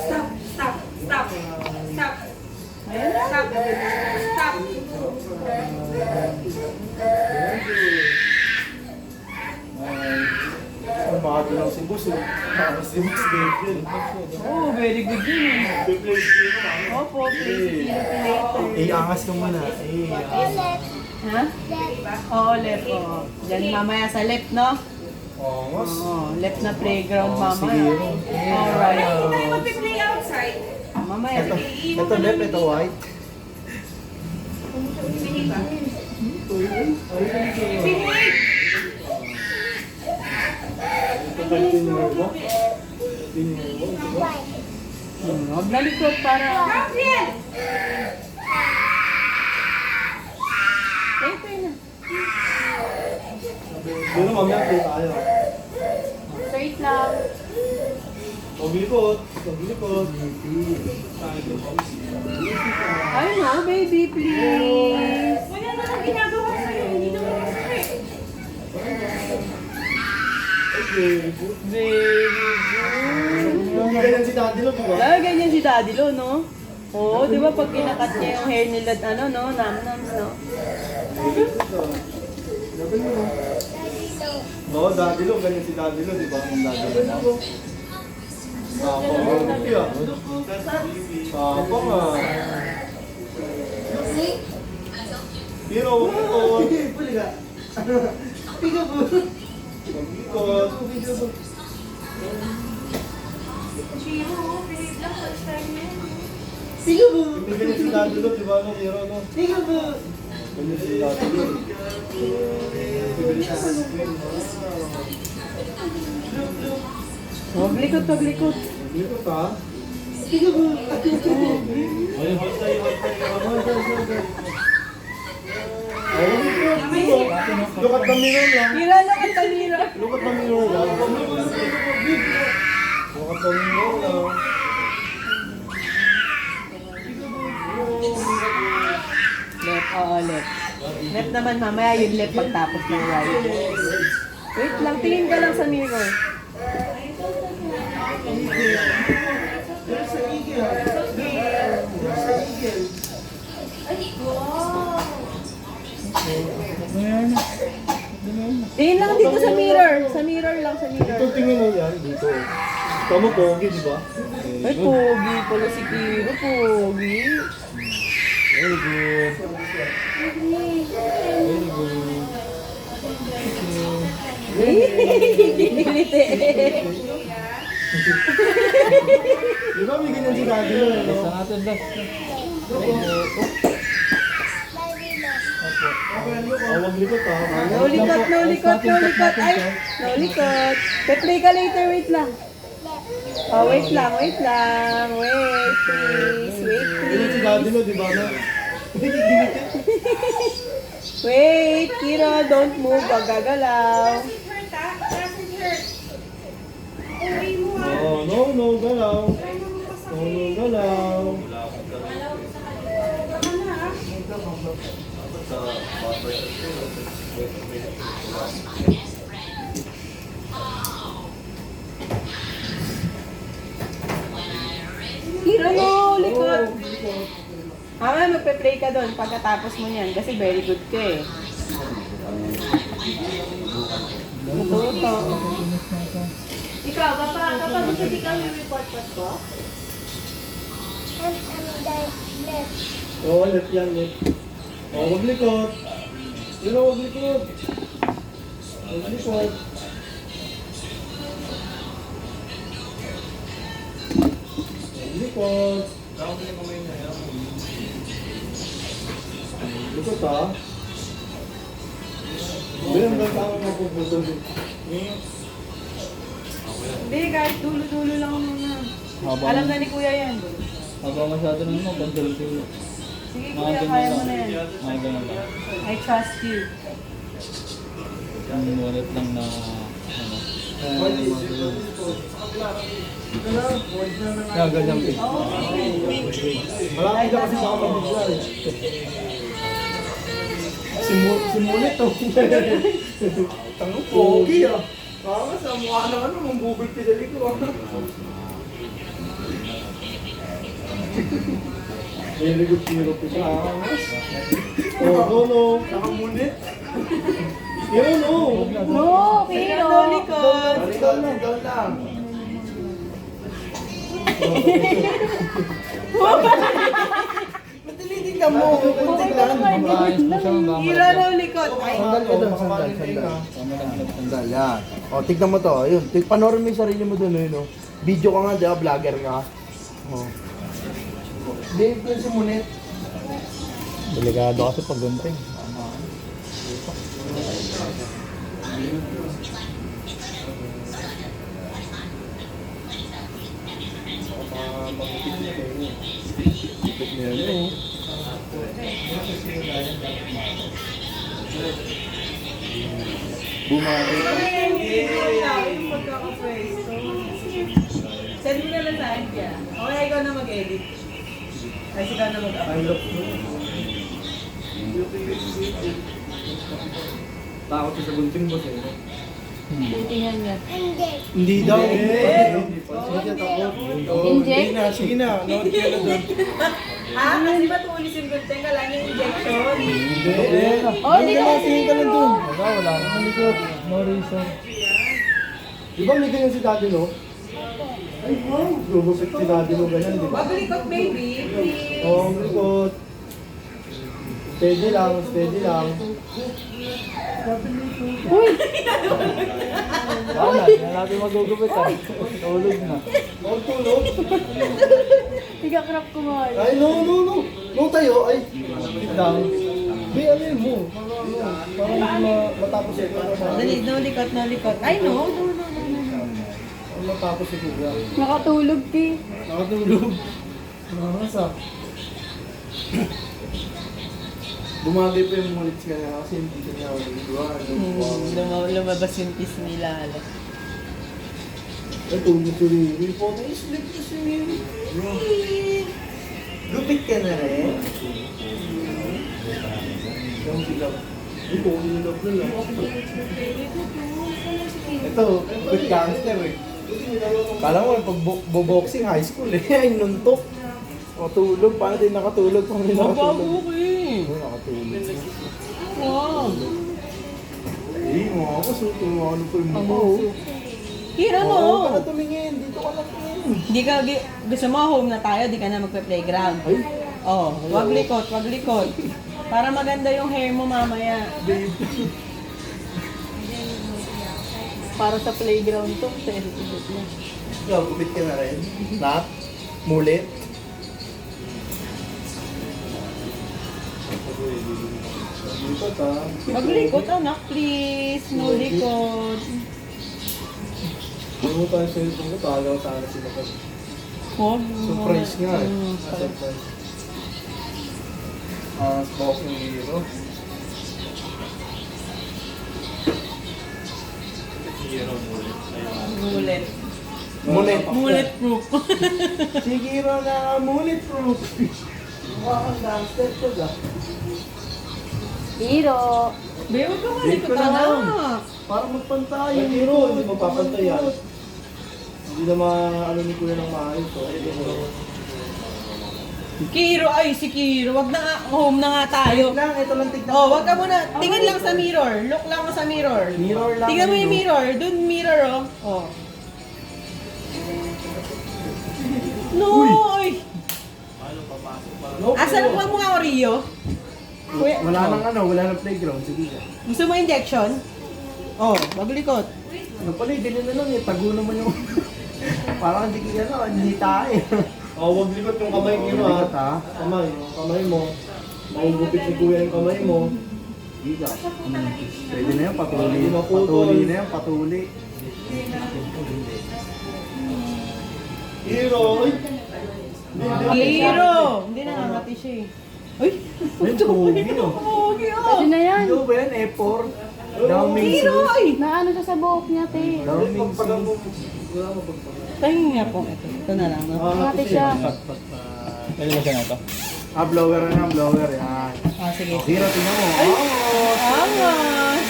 Stop, stop, stop, stop. Ayan na. Stop. Stop. Umaga lang si Boss. Si Boss Gabriel. Oh, very good yun. Opo, please. Angas ka muna. Angas. Ha? Oo, left. Oo. Diyan mamaya sa left, no? Angas. Oo, left na playground Oh, sige. mamaya. Alright. Hindi tayo mag-play outside. Mamaya. Ito left, ito white. Sige ba? Sige! Huwag na likod para... Gabriel! Ito na. Pero mamaya play tayo. Straight lang. Paglikot. Paglikot. Ay no, baby, please. Wala na kang ginagawa sa'yo. Hindi naman masakit. Very good. Hindi ganyan si Daddy Lo, diba? Lagi ganyan si Daddy Lo, no? Oo, di ba pag kinakat niya yung hair nila, ano, no? Nam-nams, no? Oo, Daddy Lo, ganyan si Daddy Lo, diba? Ang Daddy Lo. Sapa nga. Sapa nga. Pero, paglikot. Chiro, Philip lang. First time na yan. Hindi ganyan si Daddy Lo, diba? No, pero, no? Ganyan si Daddy Lo. Huwag likod, huwag likod. Paglikot, ha? Look at the mirror lang. Mira lang ang talira. Look at the mirror lang. Look at the mirror lang. Left, oo, left. Left naman mamaya yung left pagtapos ng right. Wait lang, tingin ka lang sa mirror. Tingin lang dito sa mirror. Sa mirror lang, sa mirror. Ito tingin mo yan, dito. Tama pogi, di ba? Ay, pogi pala si Kiro, pogi. Very good. Very good. Gigilit eh. Di ba may ganyan si Daddy Lo? Sa natin ba? Huwag likot ha. No likot, no likot, no likot. Ay, no likot. Pe-play ka later, wait lang. Oh, wait lang, wait lang. Wait, please. Wait, Ganyan si please. Daddy Lo, di ba? No? Wait, Kiro, don't move. Huwag gagalaw. Doesn't hurt, ah. Doesn't hurt. Uwi mo, ah. Oh, no, no, galaw. Try mo No, magpasakit. no, galaw. Baka na, ah. Kiro, no, likot. Mamaya magpe-play ka doon pagkatapos mo niyan kasi very good ka eh. Matuto. Ikaw, kapag hindi ka report ko? Oo, left yan, left. Oh, huwag likot. Yun o, huwag likot. Huwag likot. Huwag likot. Likot ha. Bilang ba tama mapuputol dito? Hindi, kahit dulo-dulo lang muna. Habang, Alam na ni Kuya yan. habang masyado na naman, pagdalo-dalo. Sige Kuya, kaya mo na yan. Mga ganun lang. I trust you. Yung wallet lang na, ano, Gaganyan pin. Malaki na kasi baka mag-bigla eh. Simulit to. Tango pogi ah. Sa mukha naman naman bubol pinali ko ah. Very good hero po siya. Oh, no. Nakamunit. Yun, no. No, pero. No likod. Down lang. Matilitin ka mo. Kunting lang. Maayos mo siya, baka Hiro no likod. Ay, Sandal ka doon, sandal. Sandal, yan. O, tignan mo to. Ayun, panoorin mo yung sarili mo doon, no? Video ka nga, di ba? Vlogger ka. O. Dave ko si Munet. Delikado kasi pag gunting. Ipit niya yun, no? Bumati pa. yung pagkakapwesto. Send mo na lang sa akin kaya. Okay, ikaw na mag-edit. Ay, ikaw na mag-upload. Takot sa gunting mo sa'yo. Tingnan niya. Hindi daw. Hindi takot. Inject? Sige na, sige na. Nood ka na doon. Ha? Kasi ba tuulisin ko tingin ka lang yung injection? Hindi. Oh, hindi ka tingin ka lang doon. Wala naman likod. No reason. Di ba may ganyan si Daddy, no? Ay, wow. Gugupit si Daddy mo ganyan, di ba? Mabalikot baby, please. Oo, ang likod. Steady lang, steady lang. Wala, hindi na natin magugupit ah. Tulog na. Huwag tulog. Tiga crap ko mo. Ay, no. No tayo, ay. Sit down. Be, ano yun mo? Para matapos ito. Dali, no likot. Ay, no. Para matapos ito. Nakatulog, Ti. Nakatulog. Nakakasa. Bumagay pa yung mulits ka na kasi hindi ka niya ako nagagawa. Lumabas yung kiss nila. Ay, tulog-tulog. Yung photo is sleep kasi yun. Lupit ka na rin. Yung bilaw. Ay, photo yung love na lang. Ito, good gangster eh. Kala mo, pag boxing high school eh. Ay, nuntok. Matulog. Paano din nakatulog? Paano din nakatulog? Okay. Ay, nakatulog. Wow. Eh, mga ako. Ano po yung mukha? Hiro mo. Oo, ka na tumingin. Dito ka na tumingin. Di ka, gusto mo home na tayo, di ka na magpe-playground. Ay, Oh, wag likot. Para maganda yung hair mo mamaya. babe. Para sa playground to. Sensitive na. Ikaw, kupit ka na rin. Nat? Mulit? Likot ah. Maglikot anak, please. No likot. Ano tayo sa ito ko? Tagaw sana sila pa. Wag. Surprise nga eh. Surprise. Surprise. Boxing hero. Mulit. Mulit. Proof. Si Hero na mulit proof. Mukha kang gangster to ga. Hiro. Be, huwag ka Date malikot ko na lang. anak. Para magpantay. Yung hero, hindi mapapantay yan. Hindi na ano ni Kuya ng maayos. So, Kiro, ay si Kiro. Wag na nga, home na nga tayo. lang, ito lang tignan. Oh, wag ka muna. Tingin lang sa mirror. Look lang mo sa mirror. Mirror lang. Tingnan mo yung mirror. Doon mirror, oh. Oh. No! Oy! No, Asan ang mukha ko, Rio? Kuya, Wala nang playground. Sige ka. gusto mo injection? Oh, maglikot. Ano pala, dili na lang eh. Tago naman yung... Parang hindi ka hindi tayo. Wag likot yung kamay mo ha. Kamay mo. Maugupit ni Kuya yung kamay mo. Hindi ka. Pwede na yan, patuli. Patuli na yan, patuli. Hero! Kiro! Hindi nakangati siya eh. Uy! Ay, pogi oh. Pogi Pwede oh! na yan. Ito ba yan, effort? Daming Kiro! Ay! Naano siya sa buhok niya, Te. Daming Tingin nga po. Ito na lang. No? Nakati siya. Pwede ba siya na ito? blower yan. Ah, sige. Hero, tingnan mo. Angas!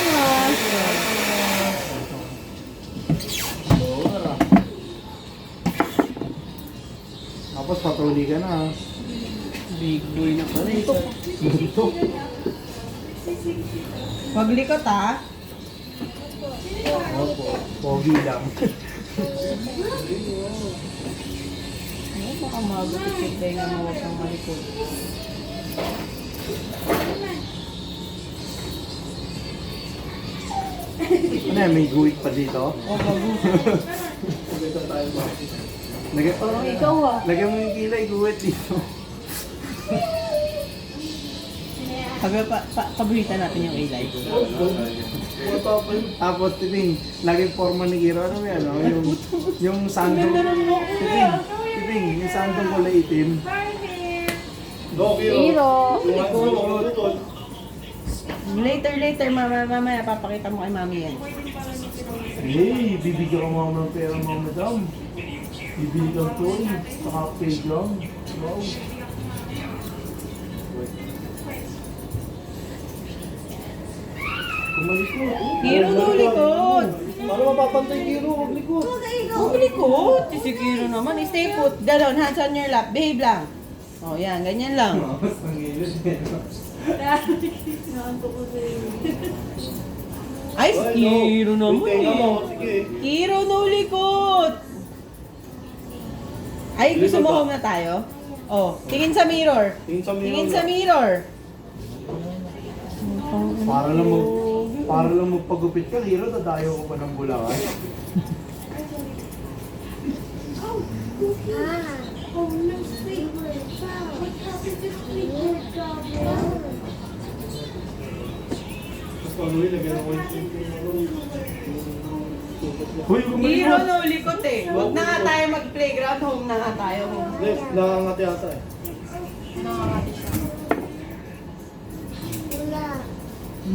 salamat. Tapos patuli ka na. Big boy na pala ito. Ito. Maglikot ha. Opo. Pogi lang. Ano baka magutikit tayo nga mawag ng malikot. Ano yan, may guwit pa dito? O, bago. Lagyan, Parang ikaw ah. lagyan mo yung kilay, guwit dito. Pabuhitan natin yung ilay. Tapos, Tiping, lagyan forma ni Kiro. Ano yan, no? Yung sandong. Tiping, yung sandong kulay itim. Hero. Later, mamaya papakita mo kay mami yan. Hey, bibigyan ko mga ng pera mga madam. Bibigyan ko eh. Saka paid lang. Wow. Kumalikot. Hero daw likod. Paano mapapantay Kiro? Huwag likot. Huwag likod. Si Hero naman. Stay put. Galon, hands on your lap. Behave lang. O yan, ganyan lang. Mas nangilis. Ay, si Hero naman eh. Sige. Hero no likod. Ay, gusto mo home na tayo? Oh, tingin sa mirror. Tingin sa mirror. Para lang magpagupit ka, Hiro, dadayo ko pa ng Bulacan. Oh, no, sweet. What happened to sweet? Hero no likod eh. Huwag na nga tayo mag-playground, home na nga tayo. Nakangati ata eh.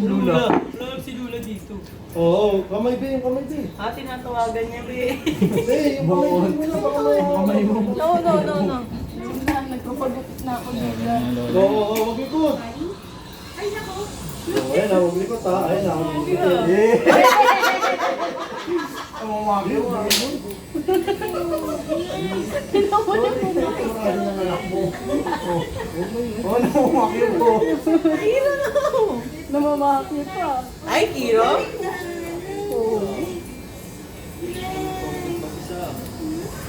Lula. Love si Lula dito. Oo, kamay ba yung kamay ba eh. Ah, tinatawagan niya, be. Yung kamay mo. No. Nagpapagupit na ako dito. Oo, wag likod. Ay, nako. Ayun na, wag likod ha. Ayun na, wag likod. Ang mamagi mo. Hero no. Namamakit pa. Ay, Hero?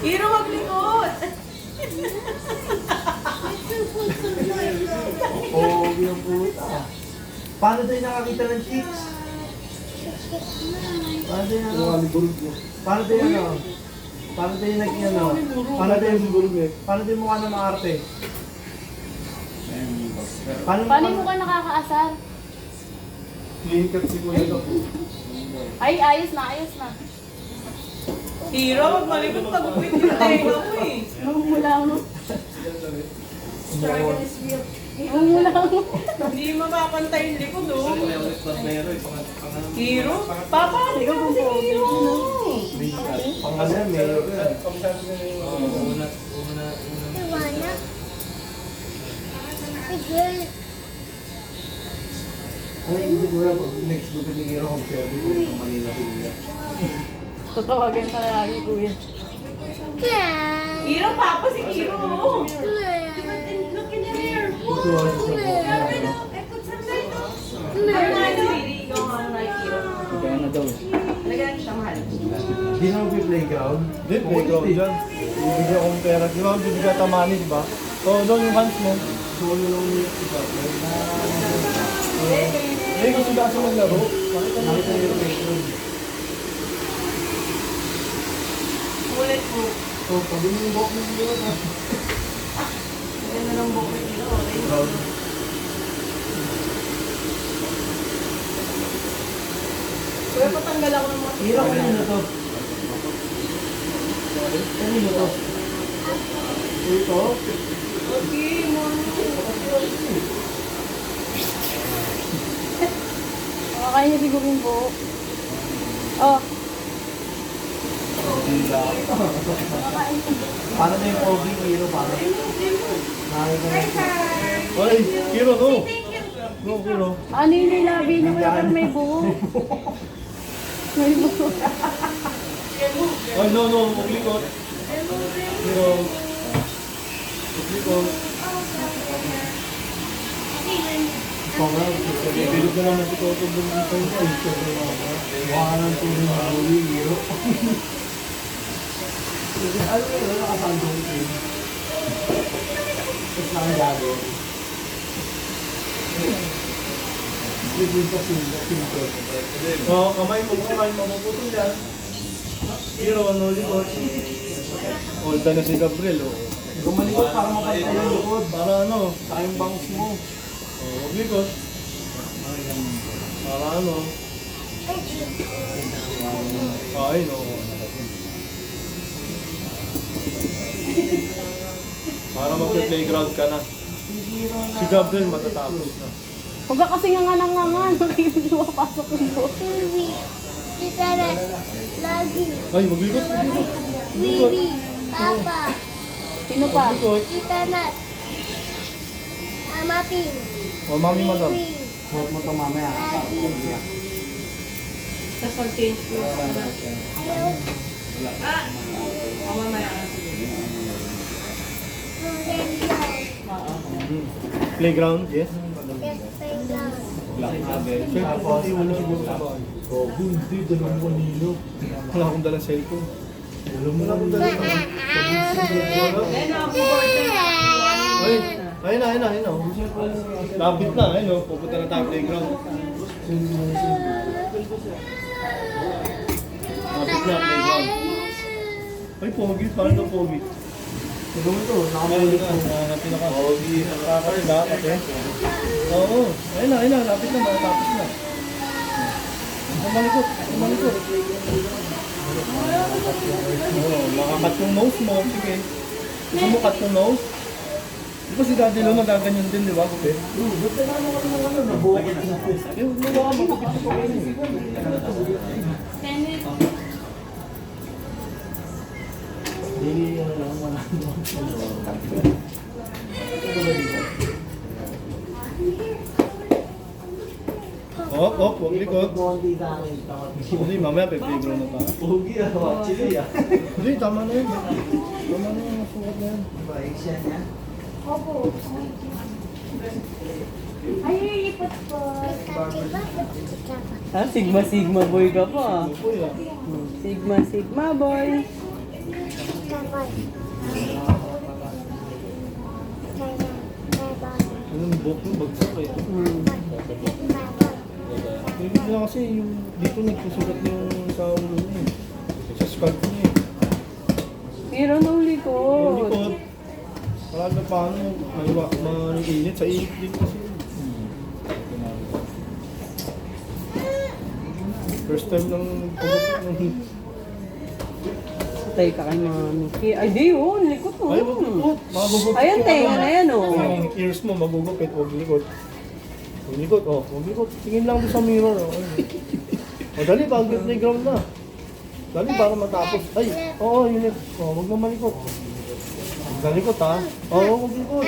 Hero, wag likod. Pogi ang puta. Paano tayo nakakita ng chicks? Paano tayo ano? Paano tayo ano? Paano tayo nag-ano? Paano tayo mukha ng maarte? Paano mo ka nakakaasar? Clean cut si Kuya to. Ay, ayos na. Hero, wag malikot pag-upit yung tenga mo eh. Namumula mo. Namumula mo. Hindi mapapantay yung likod, oh. Hero? Papa, ikaw ba si Hero? Pangalan yan, mayor yan. Ano yung hindi ko na pag next gupit ni Kiro kung pwede ko yung Manila Kuya. Tatawagan ka na lagi, kuya. Hero, Papa, si Hero. Tutuwa siya sa buhok. Kaya na daw. Lagyan kita, mahal. Hindi na mag-playground. Hindi, playground dyan. Bibigyan akong pera. Di ba, bibigyan ka money, di ba? Oo, doon yung hands mo. Solo lang niya iba. Eh, gusto kasi maglaro. Bakit ka Nakita niyo yung playground. Ulit po. So, pag yung buhok ng Kiro na. Lagyan na ng buhok ni Hero. Proud. Kuya, patanggal ako ng mga Kiro, kanino to? Kanino to? Ito? Okay, Kaya niya siguro yung buhok. Oh, Paano na yung pogi Kiro? Paano? Nakita na. Ay, Kiro, no. Go, Kiro. Ano yung nilabi niya kaya parang may buhok? May buhok. Oh, no, maglikot. Kiro. Maglikot. Bilog na naman si Toto doon dito. Waka ng tuloy na huli, Kiro. Ano yun, nakasandong ito. Tapos nakagado. Oo, kamay mo, mapuputol yan. Pero ano, likod. Old na si Gabriel, oh. Gumalikod para mapatay yung likod. Para ano, sa yung bangs mo. Oh, likod. Para ano. Ay, no. Para mag-playground ka na. Si Gabriel matatapos na. Huwag ka kasi nga nangangan. Hindi pasok yung buhok. Tita Red, lagi. Ay, maglikod. Wiwi, Papa, Sino pa? Maglikod. Tita Nat, Mama Ping, Oh, mami madam. Wiwi, Huwag mo ito mamaya. Lagi. Sa change ko. Ayaw. Playground, yes. Yes, playground. Siyempre, pati wala siguro sa bahay. Oh, hindi, dalawang manilo. Wala akong dalang cellphone. Wala akong dalang Ay, ayun na. Lapit na, ayun o. Pupunta na tayo playground. Lapit na, playground. Ay, pogi. Parang na pogi. Ano ito? Nakamalit na pinaka. Pogi. Nakakarin ba? Okay. Oo. Ayun na. Lapit na. Matapos na. Malikot. Oo, makakat yung nose mo. Sige. Gusto mo cut yung nose? Di ba si Daddy Lo magaganyan din, di ba? Okay. Ba't na naman ka naman nabuhat na? Eh, huwag mo baka magkakit ko kayo. Hindi, ano lang, wala naman. Huwag likod. Hindi, mamaya pe-playground na tayo. Pogi actually Hindi, tama na yun. Masukat na yan. Ay, lipat po. Ah, Sigma boy ka pa. Uy, ah. Sigma boy. Anong buhok yung bagsak eh. Hindi na kasi yung dito nagsusugat yung sa ulo niya eh. Sa scalp niya eh. Pero nung Yung likod. likod. Parang na paano, mainit sa init din kasi. First time ng Patay ka kay mami. Ay, di yun. Likod mo. Ay, magugupit. Magugupit. Ayan, tenga na yan, oh. Yung ears mo magugupit, huwag likod. Huwag likod, huwag likod. Tingin lang doon sa mirror, O, dali, pag-playground na. Dali, para matapos. Ay, yun yun. Huwag na malikot. Galikot, ha? Huwag likot.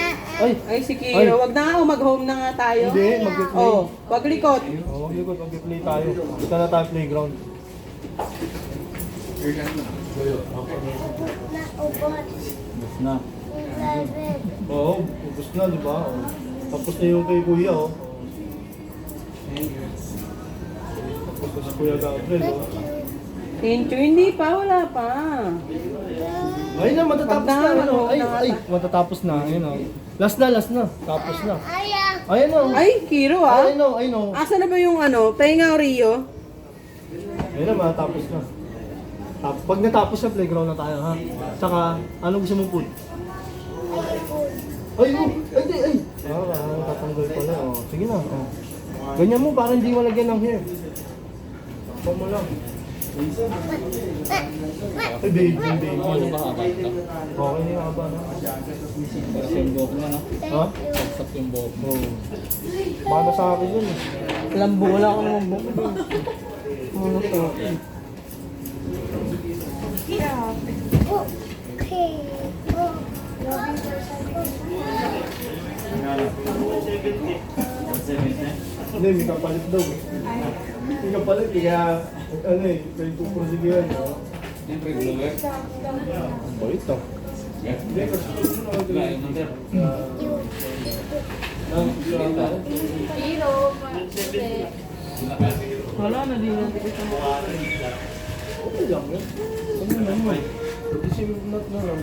Ay, si Kiro. Wag na nga, mag-home na nga tayo. Hindi, mag-play. Oh, wag likod. Huwag likot, mag-play tayo. Dito na tayo playground. Na. Oo, ubos na, di ba? Tapos na yung kay Kuya, Tapos na si Kuya Gabriel, Thank you. Hindi pa, wala pa. Ayun na, matatapos na. Matatapos na. Ayun, Last na. Tapos na. Ayun na. Ay, Kiro, ah. Ayun na. Asa na ba yung pahinga o Rio? Ayun na, matatapos na. Pag natapos na, playground na tayo, ha? Saka, ano gusto mong food? Ay! Tatanggal pala. Sige na. Ganyan mo, para hindi malagyan ng hair. Takpan mo lang. Ay, baby. Ano ba haba ito? Okay na yung haba na. Kasi yung buhok niya, no? Ha? Saksak yung buhok. Oo. Baka sa akin yun eh. Lambo, wala ako naman buko. Ano to? Okay. Hindi, may kapalit daw. May kapalit, kaya ano eh, kaya puprosige yan. Siyempre, blower. Ang bait ah. Hindi, kasi Wala na din natin ito mo. okay lang yan. Ano naman? Not na lang.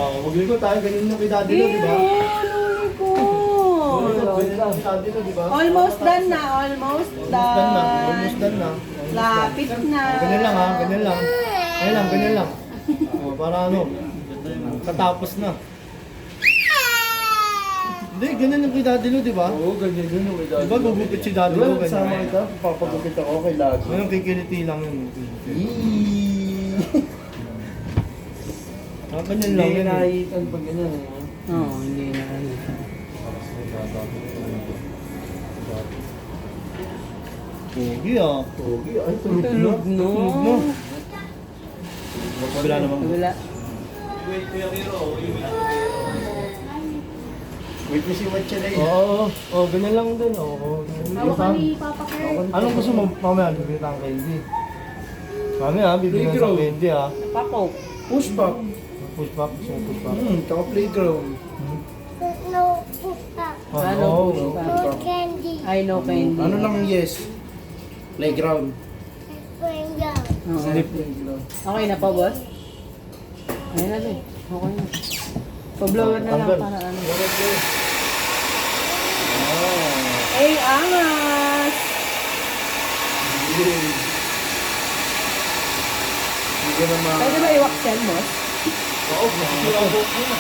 Wag likod tayo, ganyan yung kay Daddy Lo, di ba? Ganyan lang kay Daddy Lo, di ba? Almost done na, almost Almost done na, almost done. done na. Lapit na. Ganyan lang ha, ganyan lang. Ganyan lang, ganyan lang. Para ano, katapos na. Hindi, ganyan yung kay Daddy Lo, di ba? Oo, ganyan yun yung Di ba gugupit si Daddy Lo, ganyan. Sama kita, papagupit ako kay Lagi. Ngayon kikiliti lang yun. Ganyan lang Hindi yun. nakahitan pag ganyan eh. Oo, hindi na. Pogi ah. Pogi, ay tulog na. Tulog no. Tulog na. Wala naman. Wala. Wait mo si Watcha na Oo, ganyan lang din. Oo. Anong gusto mo? Mamaya, bibili tayong candy. Mamaya, bibili ng isang candy ah. Pako. Push back. Push back, gusto mo push back. Tsaka playground. No, puta. Ano? Oo. No candy. I know candy. Ano lang yes? Playground. Playground. Oo. Playground. Okay na pa, boss? Ayun na din. Okay na. Pa-blower na lang Tanggal. para ano. Ay, angas! Hindi na ma... Pwede ba i-wax yan, boss? Oo, masisira ko muna.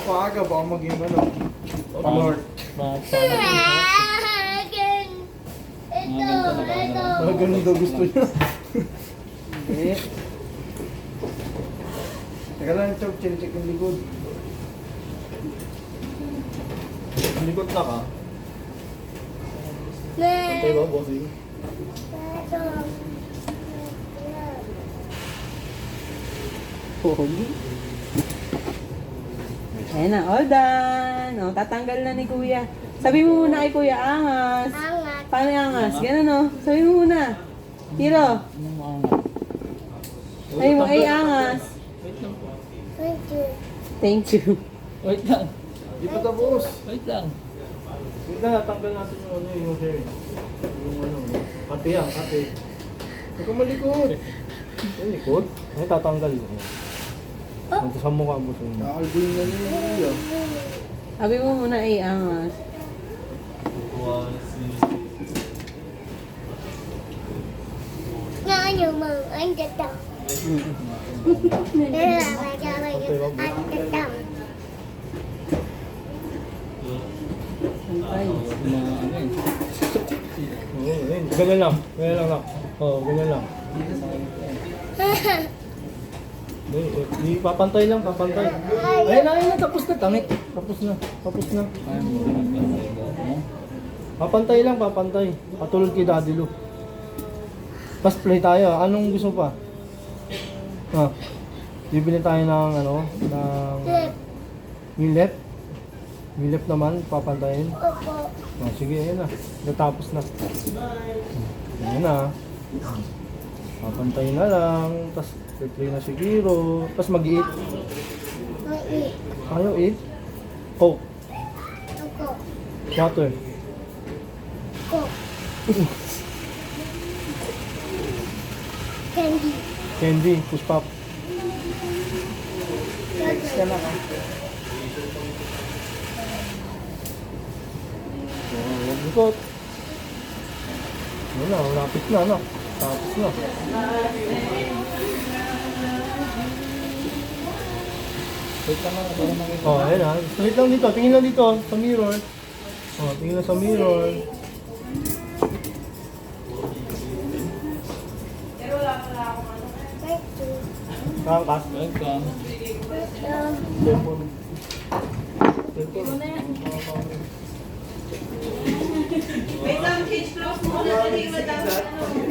Maaga, baka maging ano. Lord. Ito. Ganun daw gusto niya. Hindi. Teka lang, Chok, check yung likod. Yung likod na ka. Okay ba, bossing? Pogi. Ayan na, all done. O, tatanggal na ni Kuya. Sabi mo muna kay Kuya, angas. Angat. Paano yung angas? Ganun o. Sabi mo muna. Hiro. Sabi mo, ay angas. Thank you. Thank you. Wait lang. Di pa tapos. Wait lang. Wait na, tanggal natin yung ano, yung hair. Yung ano, kate yan, kate. Huwag ka malikod. Yung likod? Ay, tatanggal mo. Ito sa mukha mo sa inyo. Nakalbuhin na niya yung kuya. Sabi mo muna, ay angas. Ngayon mo, ang datang. Ang datang. Ay. Oo, ayun. Ganyan lang. Ganyan lang lang. Oo, ganyan lang. Hindi, papantay lang, papantay. Ayun na, tapos na. Tangit. Tapos na. Tapos na. Papantay lang, papantay. Patulad kay Daddy Lo. Tapos play tayo. Anong gusto pa? Bibili tayo ng ano, ng Lip. millet. Millet naman, papantayin. Opo. Sige, ayun na. Natapos na. Ayun na. Papantayin na lang. Tapos play na si Giro. Tapos mag-eat. Mait. Ayaw eat. Coke. Ako. Water. Ko. Candy. Candy. Push pop. Extra lang ah. Likot. Ayun na, lapit na, no? Tapos na. Oh, ayun na. Straight lang dito. Tingin lang dito sa mirror. Oh, tingin lang sa mirror. Thank you. Kangkas. Welcome. Cellphone. Cellphone. Wait lang, change clothes muna.